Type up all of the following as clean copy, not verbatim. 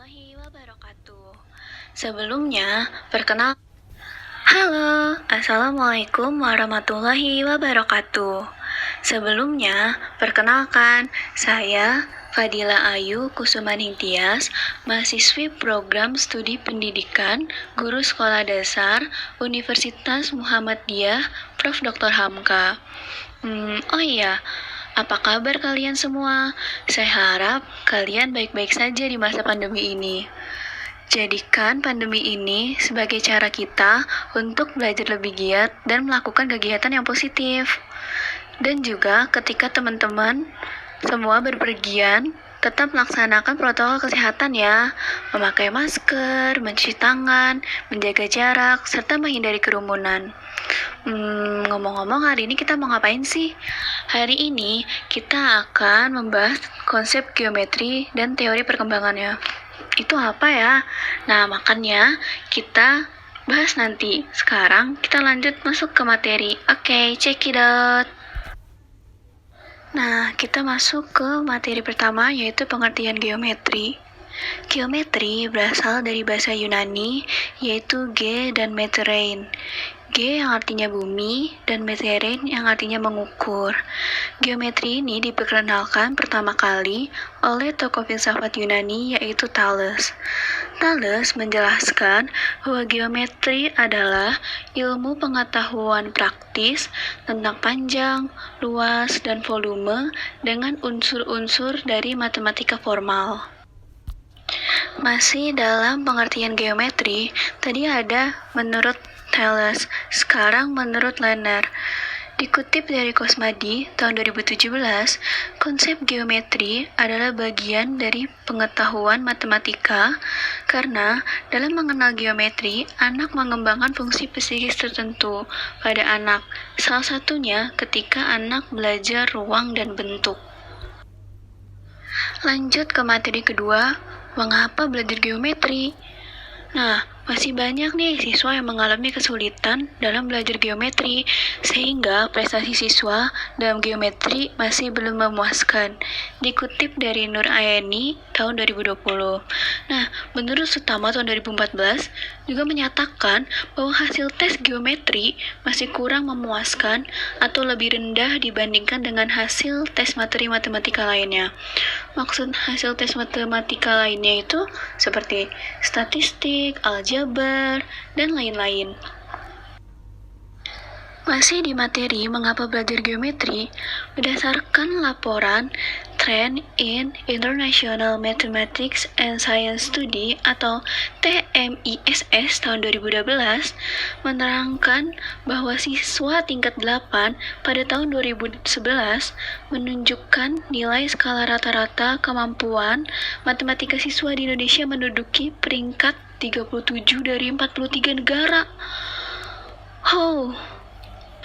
warahmatullahi wabarakatuh. Sebelumnya, Halo, Assalamualaikum warahmatullahi wabarakatuh. Sebelumnya, perkenalkan, saya Fadila Ayu Kusumaning Tias, mahasiswi program studi pendidikan, guru sekolah dasar, Universitas Muhammadiyah, Prof. Dr. Hamka. Oh iya, apa kabar kalian semua? Saya harap kalian baik-baik saja di masa pandemi ini. Jadikan pandemi ini sebagai cara kita untuk belajar lebih giat dan melakukan kegiatan yang positif. Dan juga ketika teman-teman semua berpergian, tetap melaksanakan protokol kesehatan ya. Memakai masker, mencuci tangan, menjaga jarak, serta menghindari kerumunan. Ngomong-ngomong, hari ini kita mau ngapain sih? Hari ini kita akan membahas konsep geometri dan teori perkembangannya. Itu apa ya? Nah, makanya kita bahas nanti. Sekarang kita lanjut masuk ke materi. Oke, check it out. Nah, kita masuk ke materi pertama, yaitu pengertian geometri. Geometri berasal dari bahasa Yunani, yaitu ge dan meterein. Ge yang artinya bumi, dan meterein yang artinya mengukur. Geometri ini diperkenalkan pertama kali oleh tokoh filsafat Yunani, yaitu Thales. Thales menjelaskan bahwa geometri adalah ilmu pengetahuan praktis tentang panjang, luas, dan volume dengan unsur-unsur dari matematika formal. Masih dalam pengertian geometri, tadi ada menurut Thales, sekarang menurut Lenner. Dikutip dari Kosmadi tahun 2017, konsep geometri adalah bagian dari pengetahuan matematika karena dalam mengenal geometri, anak mengembangkan fungsi psikis tertentu pada anak, salah satunya ketika anak belajar ruang dan bentuk. Lanjut ke materi kedua, mengapa belajar geometri? Nah, masih banyak nih siswa yang mengalami kesulitan dalam belajar geometri, sehingga prestasi siswa dalam geometri masih belum memuaskan. Dikutip dari Nur Ayani tahun 2020. Nah, menurut Sutama tahun 2014 juga menyatakan bahwa hasil tes geometri masih kurang memuaskan atau lebih rendah dibandingkan dengan hasil tes materi matematika lainnya. Maksud hasil tes matematika lainnya itu seperti statistik, aljabar, dan lain-lain. Masih di materi mengapa belajar geometri, berdasarkan laporan Trend in International Mathematics and Science Study atau TMISS tahun 2012 menerangkan bahwa siswa tingkat 8 pada tahun 2011 menunjukkan nilai skala rata-rata kemampuan matematika siswa di Indonesia menduduki peringkat 37 dari 43 negara.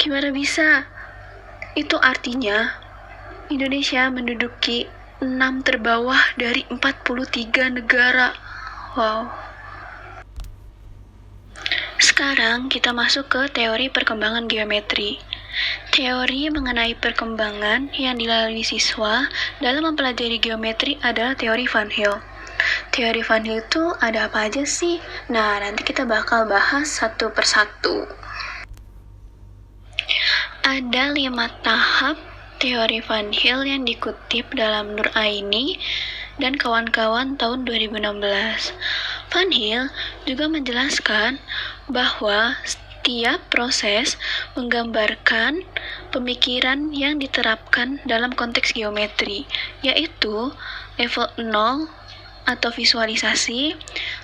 Gimana bisa? Itu artinya Indonesia menduduki 6 terbawah dari 43 negara. Wow. Sekarang kita masuk ke teori perkembangan geometri. Teori mengenai perkembangan yang dilalui siswa dalam mempelajari geometri adalah teori Van Hill. Teori Van Hill itu ada apa aja sih? Nah, nanti kita bakal bahas satu persatu. Ada 5 tahap teori Van Hill yang dikutip dalam Nur Aini dan kawan-kawan tahun 2016. Van Hill juga menjelaskan bahwa setiap proses menggambarkan pemikiran yang diterapkan dalam konteks geometri, yaitu level 0 atau visualisasi,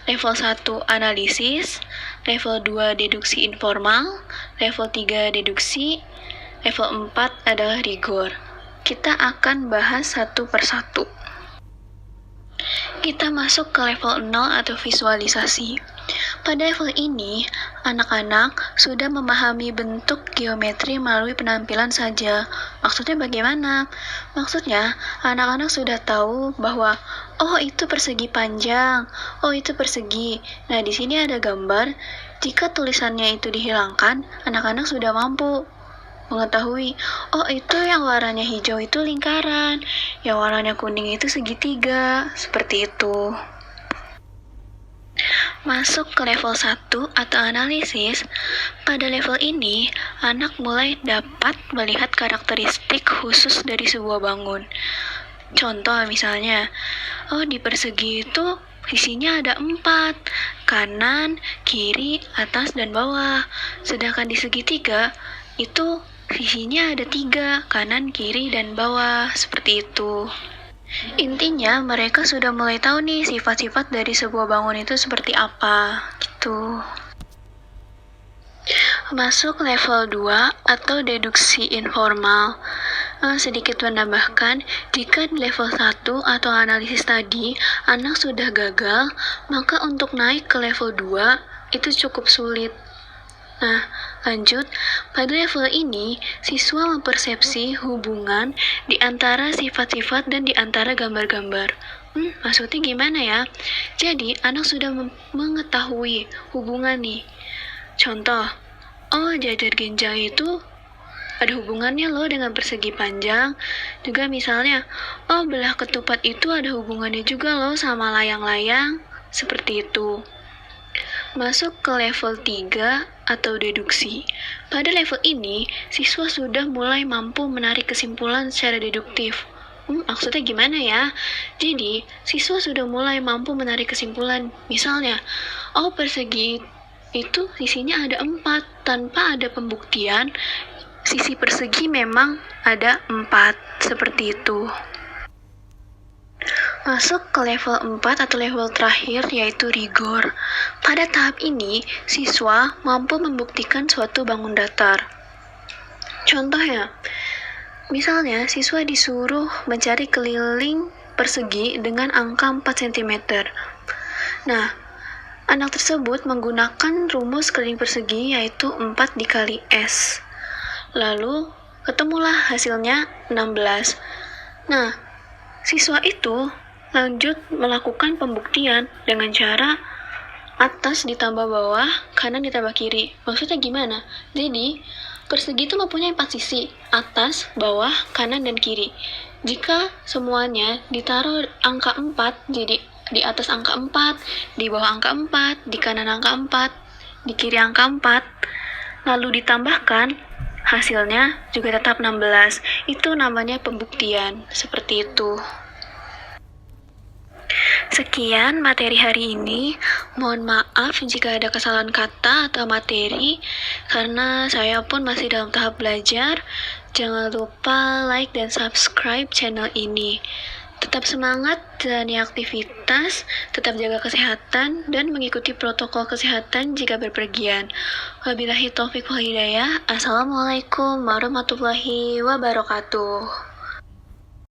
level 1 analisis, level 2 deduksi informal, level 3 deduksi, level 4 adalah rigor. Kita akan bahas satu persatu. Kita masuk ke level 0 atau visualisasi. Pada level ini, anak-anak sudah memahami bentuk geometri melalui penampilan saja. Maksudnya bagaimana? Maksudnya, anak-anak sudah tahu bahwa itu persegi panjang, itu persegi. Nah, di sini ada gambar. Jika tulisannya itu dihilangkan, anak-anak sudah mampu mengetahui, itu yang warnanya hijau itu lingkaran, yang warnanya kuning itu segitiga, seperti itu. Masuk ke level 1 atau analisis, pada level ini, anak mulai dapat melihat karakteristik khusus dari sebuah bangun. Contoh misalnya, di persegi itu sisinya ada 4, kanan, kiri, atas, dan bawah. Sedangkan di segitiga, itu sisinya ada 3, kanan, kiri, dan bawah. Seperti itu. Intinya, mereka sudah mulai tahu nih sifat-sifat dari sebuah bangun itu seperti apa, gitu. Masuk level 2 atau deduksi informal. Sedikit menambahkan, jika di level 1 atau analisis tadi, anak sudah gagal, maka untuk naik ke level 2 itu cukup sulit. Nah, lanjut, pada level ini, siswa mempersepsi hubungan di antara sifat-sifat dan di antara gambar-gambar. Maksudnya gimana ya? Jadi, anak sudah mengetahui hubungan nih. Contoh, jajar ginjal itu ada hubungannya loh dengan persegi panjang. Juga misalnya, belah ketupat itu ada hubungannya juga loh sama layang-layang. Seperti itu. Masuk ke level 3 atau deduksi. Pada level ini, siswa sudah mulai mampu menarik kesimpulan secara deduktif. Maksudnya gimana ya? Jadi, siswa sudah mulai mampu menarik kesimpulan. Misalnya, persegi itu sisinya ada 4, tanpa ada pembuktian, sisi persegi memang ada 4, seperti itu. Masuk ke level 4 atau level terakhir yaitu rigor. Pada tahap ini, siswa mampu membuktikan suatu bangun datar. Contohnya, misalnya siswa disuruh mencari keliling persegi dengan angka 4 cm. Nah, anak tersebut menggunakan rumus keliling persegi yaitu 4 dikali S. Lalu, ketemulah hasilnya 16. Nah, siswa itu lanjut melakukan pembuktian dengan cara atas ditambah bawah, kanan ditambah kiri. Maksudnya gimana? Jadi, persegi itu mempunyai 4 sisi, atas, bawah, kanan, dan kiri. Jika semuanya ditaruh angka 4, jadi di atas angka 4, di bawah angka 4, di kanan angka 4, di kiri angka 4, lalu ditambahkan, hasilnya juga tetap 16. Itu namanya pembuktian. Seperti itu. Sekian materi hari ini. Mohon maaf jika ada kesalahan kata atau materi, karena saya pun masih dalam tahap belajar. Jangan lupa like dan subscribe channel ini. Tetap semangat jalani aktivitas, tetap jaga kesehatan, dan mengikuti protokol kesehatan jika berpergian. Wabillahi taufiq wal hidayah. Assalamualaikum warahmatullahi wabarakatuh.